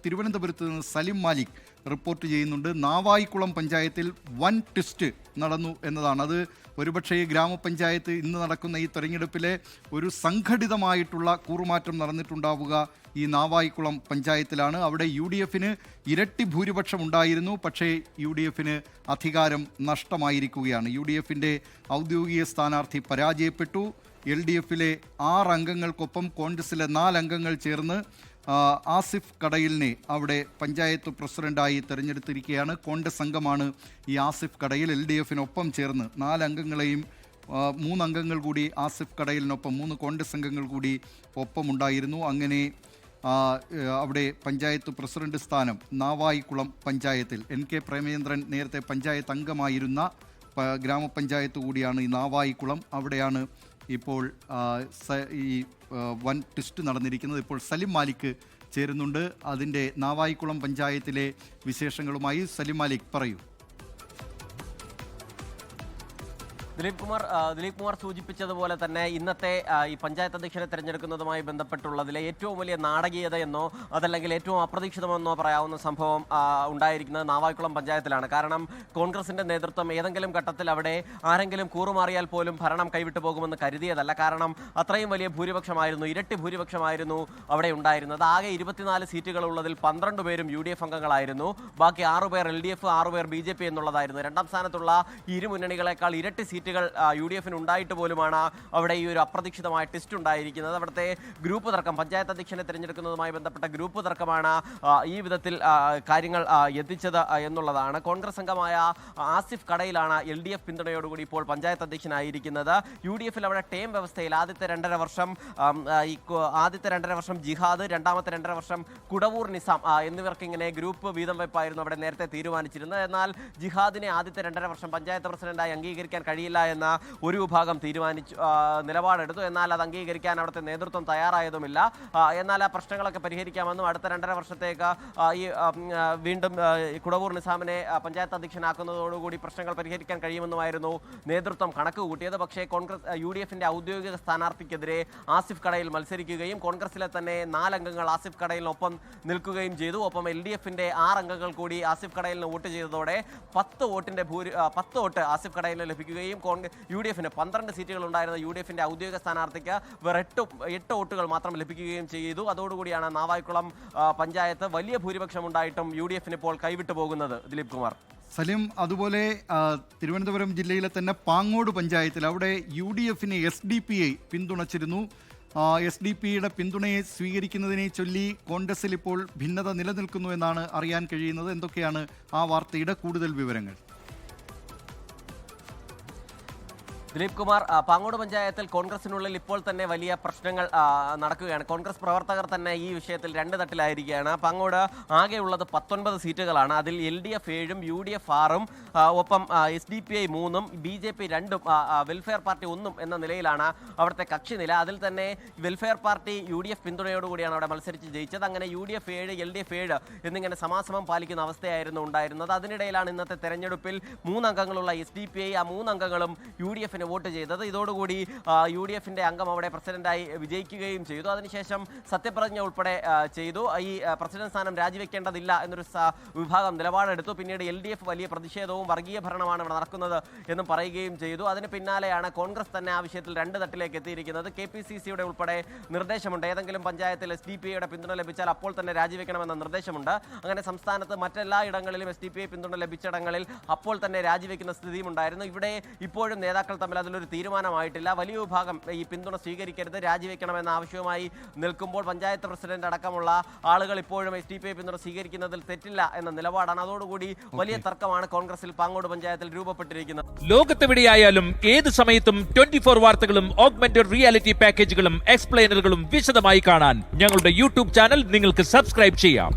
തിരുവനന്തപുരത്ത് നിന്ന് സലിം മാലിക് റിപ്പോർട്ട് ചെയ്യുന്നുണ്ട്. നാവായിക്കുളം പഞ്ചായത്തിൽ വൻ ട്വിസ്റ്റ് നടന്നു എന്നതാണ്. അത് ഒരുപക്ഷേ ഗ്രാമപഞ്ചായത്ത് ഇന്ന് നടക്കുന്ന ഈ തെരഞ്ഞെടുപ്പിലെ ഒരു സംഘടിതമായിട്ടുള്ള കൂറുമാറ്റം നടന്നിട്ടുണ്ടാവുക ഈ നാവായിക്കുളം പഞ്ചായത്തിലാണ്. അവിടെ UDFന് ഇരട്ടി ഭൂരിപക്ഷം ഉണ്ടായിരുന്നു. പക്ഷേ UDFന് അധികാരം നഷ്ടമായിരിക്കുകയാണ്. UDFൻ്റെ ഔദ്യോഗിക സ്ഥാനാർത്ഥി പരാജയപ്പെട്ടു. LDFിലെ 6 അംഗങ്ങൾക്കൊപ്പം കോൺഗ്രസിലെ 4 അംഗങ്ങൾ ചേർന്ന് ആസിഫ് കടയിലിനെ അവിടെ പഞ്ചായത്ത് പ്രസിഡന്റായി തെരഞ്ഞെടുത്തിരിക്കുകയാണ്. കോൺഗ്രസ് അംഗമാണ് ഈ ആസിഫ് കടയിൽ. LDFനൊപ്പം ചേർന്ന് 4 അംഗങ്ങളെയും 3 അംഗങ്ങൾ കൂടി ആസിഫ് കടയിലിനൊപ്പം 3 കോൺഗ്രസ് അംഗങ്ങൾ കൂടി ഒപ്പമുണ്ടായിരുന്നു. അങ്ങനെ അവിടെ പഞ്ചായത്ത് പ്രസിഡന്റ് സ്ഥാനം നാവായിക്കുളം പഞ്ചായത്തിൽ NK പ്രേമചന്ദ്രൻ നേരത്തെ പഞ്ചായത്ത് അംഗമായിരുന്ന ഗ്രാമപഞ്ചായത്ത് കൂടിയാണ് ഈ നാവായിക്കുളം. അവിടെയാണ് ഇപ്പോൾ ഈ വൻ ട്വിസ്റ്റ് നടന്നിരിക്കുന്നത്. ഇപ്പോൾ സലിം മാലിക് ചേരുന്നുണ്ട്. അതിൻ്റെ നാവായിക്കുളം പഞ്ചായത്തിലെ വിശേഷങ്ങളുമായി സലിം മാലിക് പറയൂ. ദിലീപ് കുമാർ സൂചിപ്പിച്ചതുപോലെ തന്നെ ഇന്നത്തെ ഈ പഞ്ചായത്ത് അധ്യക്ഷനെ തിരഞ്ഞെടുക്കുന്നതുമായി ബന്ധപ്പെട്ടുള്ളതിലെ ഏറ്റവും വലിയ നാടകീയതയെന്നോ അതല്ലെങ്കിൽ ഏറ്റവും അപ്രതീക്ഷിതമെന്നോ പറയാവുന്ന സംഭവം ഉണ്ടായിരിക്കുന്നത് നാവായിക്കുളം പഞ്ചായത്തിലാണ്. കാരണം കോൺഗ്രസിന്റെ നേതൃത്വം ഏതെങ്കിലും ഘട്ടത്തിൽ അവിടെ ആരെങ്കിലും കൂറുമാറിയാൽ പോലും ഭരണം കൈവിട്ടു പോകുമെന്ന് കരുതിയതല്ല. കാരണം അത്രയും വലിയ ഭൂരിപക്ഷമായിരുന്നു, ഇരട്ടി ഭൂരിപക്ഷമായിരുന്നു അവിടെ ഉണ്ടായിരുന്നത്. ആകെ 24 സീറ്റുകളുള്ളതിൽ 12 പേരും UDF അംഗങ്ങളായിരുന്നു. ബാക്കി 6 പേർ LDF, 6 പേർ BJP എന്നുള്ളതായിരുന്നു. രണ്ടാം സ്ഥാനത്തുള്ള ഇരു മുന്നണികളെക്കാൾ ഇരട്ടി സീറ്റുകൾ UDFന് ഉണ്ടായിട്ട് പോലുമാണ് അവിടെ ഈ ഒരു അപ്രതീക്ഷിതമായ ടെസ്റ്റ് ഉണ്ടായിരിക്കുന്നത്. അവിടുത്തെ ഗ്രൂപ്പ് തർക്കം, പഞ്ചായത്ത് അധ്യക്ഷനെ തിരഞ്ഞെടുക്കുന്നതുമായി ബന്ധപ്പെട്ട ഗ്രൂപ്പ് തർക്കമാണ് ഈ വിധത്തിൽ കാര്യങ്ങൾ എത്തിച്ചത് എന്നുള്ളതാണ്. കോൺഗ്രസ് അംഗമായ ആസിഫ് കടയിലാണ് LDF പിന്തുണയോടുകൂടി ഇപ്പോൾ പഞ്ചായത്ത് അധ്യക്ഷനായിരിക്കുന്നത്. UDFൽ അവിടെ ടേം വ്യവസ്ഥയിൽ ആദ്യത്തെ 2.5 വർഷം ജിഹാദ്, രണ്ടാമത്തെ 2.5 വർഷം കുടവൂർ നിസാം എന്നിവർക്ക് ഇങ്ങനെ ഗ്രൂപ്പ് വീതം വെപ്പായിരുന്നു അവിടെ നേരത്തെ തീരുമാനിച്ചിരുന്നത്. എന്നാൽ ജിഹാദിനെ ആദ്യത്തെ 2.5 വർഷം പഞ്ചായത്ത് പ്രസിഡന്റായി അംഗീകരിക്കാൻ കഴിയില്ല എന്ന ഒരു വിഭാഗം നിലപാടെടുത്തു. എന്നാൽ അത് അംഗീകരിക്കാൻ അവിടുത്തെ നേതൃത്വം തയ്യാറായതുമില്ല. എന്നാൽ ആ പ്രശ്നങ്ങളൊക്കെ പരിഹരിക്കാമെന്നും അടുത്ത 2.5 വർഷത്തേക്ക് ഈ വീണ്ടും കുടവൂർ നിസാമിനെ പഞ്ചായത്ത് അധ്യക്ഷനാക്കുന്നതോടുകൂടി പ്രശ്നങ്ങൾ പരിഹരിക്കാൻ കഴിയുമെന്നുമായിരുന്നു നേതൃത്വം കണക്ക് കൂട്ടിയത്. പക്ഷേ UDFന്റെ ഔദ്യോഗിക സ്ഥാനാർത്ഥിക്കെതിരെ ആസിഫ് കടയിൽ മത്സരിക്കുകയും കോൺഗ്രസിലെ തന്നെ 4 അംഗങ്ങൾ ആസിഫ് കടയിലിനൊപ്പം നിൽക്കുകയും ചെയ്തു. ഒപ്പം LDFന്റെ 6 അംഗങ്ങൾ കൂടി ആസിഫ് കടയിലിന് വോട്ട് ചെയ്തതോടെ 10 വോട്ട് ആസിഫ് കടയിലിന് ലഭിക്കുകയും UDFന് 12 സീറ്റുകൾ ഉണ്ടായിരുന്ന UDFന്റെ ഔദ്യോഗിക സ്ഥാനാർത്ഥിക്ക് വേറെ 8 വോട്ടുകൾ മാത്രം ലഭിക്കുകയും ചെയ്തു. അതോടുകൂടിയാണ് നാവായിക്കുളം പഞ്ചായത്ത് വലിയ ഭൂരിപക്ഷം ഉണ്ടായിട്ടും UDFന് ഇപ്പോൾ കൈവിട്ടു പോകുന്നത്. ദിലീപ് കുമാർ. സലിം, അതുപോലെ തിരുവനന്തപുരം ജില്ലയിലെ തന്നെ പാങ്ങോട് പഞ്ചായത്തിൽ അവിടെ UDFനെ SDPI പിന്തുണച്ചിരുന്നു. SDPയുടെ പിന്തുണയെ സ്വീകരിക്കുന്നതിനെ ചൊല്ലി കോൺഗ്രസിൽ ഇപ്പോൾ ഭിന്നത നിലനിൽക്കുന്നു എന്നാണ് അറിയാൻ കഴിയുന്നത്. എന്തൊക്കെയാണ് ആ വാർത്തയുടെ കൂടുതൽ വിവരങ്ങൾ? ദിലീപ് കുമാർ, പാങ്ങോട് പഞ്ചായത്തിൽ കോൺഗ്രസിനുള്ളിൽ ഇപ്പോൾ തന്നെ വലിയ പ്രശ്നങ്ങൾ നടക്കുകയാണ്. കോൺഗ്രസ് പ്രവർത്തകർ തന്നെ ഈ വിഷയത്തിൽ 2 തട്ടിലായിരിക്കുകയാണ്. പാങ്ങോട് ആകെയുള്ളത് 19 സീറ്റുകളാണ്. അതിൽ LDF 7ഉം UDF 6ഉം ഒപ്പം SDPI 3ഉം BJP 2ഉം വെൽഫെയർ പാർട്ടി 1ഉം എന്ന നിലയിലാണ് അവിടുത്തെ കക്ഷി നില. അതിൽ തന്നെ വെൽഫെയർ പാർട്ടി UDF പിന്തുണയോടുകൂടിയാണ് അവിടെ മത്സരിച്ച് ജയിച്ചത്. അങ്ങനെ UDF 7, LDF 7 എന്നിങ്ങനെ സമാസമം പാലിക്കുന്ന അവസ്ഥയായിരുന്നു ഉണ്ടായിരുന്നത്. അതിനിടയിലാണ് ഇന്നത്തെ തെരഞ്ഞെടുപ്പിൽ 3 അംഗങ്ങളുള്ള SDPI ആ 3 അംഗങ്ങളും UDFന് വോട്ട് ചെയ്തത്. ഇതോടുകൂടി UDFന്റെ അംഗം അവിടെ പ്രസിഡന്റായി വിജയിക്കുകയും ചെയ്തു. അതിനുശേഷം സത്യപ്രതിജ്ഞ ഉൾപ്പെടെ ചെയ്തു. ഈ പ്രസിഡന്റ് സ്ഥാനം രാജിവെക്കേണ്ടതില്ല എന്നൊരു വിഭാഗം നിലപാടെടുത്തു. പിന്നീട് LDF വലിയ പ്രതിഷേധവും വർഗീയ ഭരണമാണ് ഇവിടെ നടക്കുന്നത് എന്നും പറയുകയും ചെയ്തു. അതിന് പിന്നാലെയാണ് കോൺഗ്രസ് തന്നെ ആ വിഷയത്തിൽ 2 തട്ടിലേക്ക് എത്തിയിരിക്കുന്നത്. KPCCയുടെ ഉൾപ്പെടെ നിർദ്ദേശമുണ്ട്. ഏതെങ്കിലും പഞ്ചായത്തിൽ SDPIയുടെ പിന്തുണ ലഭിച്ചാൽ അപ്പോൾ തന്നെ രാജിവെക്കണമെന്ന നിർദ്ദേശമുണ്ട്. അങ്ങനെ സംസ്ഥാനത്ത് മറ്റെല്ലാ ഇടങ്ങളിലും SDPI പിന്തുണ ലഭിച്ചിടങ്ങളിൽ അപ്പോൾ തന്നെ രാജിവെക്കുന്ന സ്ഥിതിയും ഉണ്ടായിരുന്നു. ഇവിടെ ഇപ്പോഴും നേതാക്കൾ തമ്മിൽ അതിലൊരു തീരുമാനമായിട്ടില്ല. വലിയ വിഭാഗം ഈ പിന്തുണ സ്വീകരിക്കരുത്, രാജിവെക്കണമെന്ന ആവശ്യവുമായി നിൽക്കുമ്പോൾ പഞ്ചായത്ത് പ്രസിഡന്റ് അടക്കമുള്ള ആളുകൾ ഇപ്പോഴും SDPI പിന്തുണ സ്വീകരിക്കുന്നതിൽ തെറ്റില്ല എന്ന നിലപാടാണ്. അതോടുകൂടി വലിയ തർക്കമാണ് കോൺഗ്രസിൽ പാങ്ങോട് പഞ്ചായത്തിൽ രൂപപ്പെട്ടിരിക്കുന്നത്. ലോകത്തെവിടെയായാലും ഏത് സമയത്തും 24 വാർത്തകളും ഓഗ്മെന്റഡ് റിയാലിറ്റി പാക്കേജുകളും എക്സ്പ്ലെയിനറുകളും വിശദമായി കാണാൻ ഞങ്ങളുടെ YouTube ചാനൽ നിങ്ങൾക്ക് സബ്സ്ക്രൈബ് ചെയ്യാം.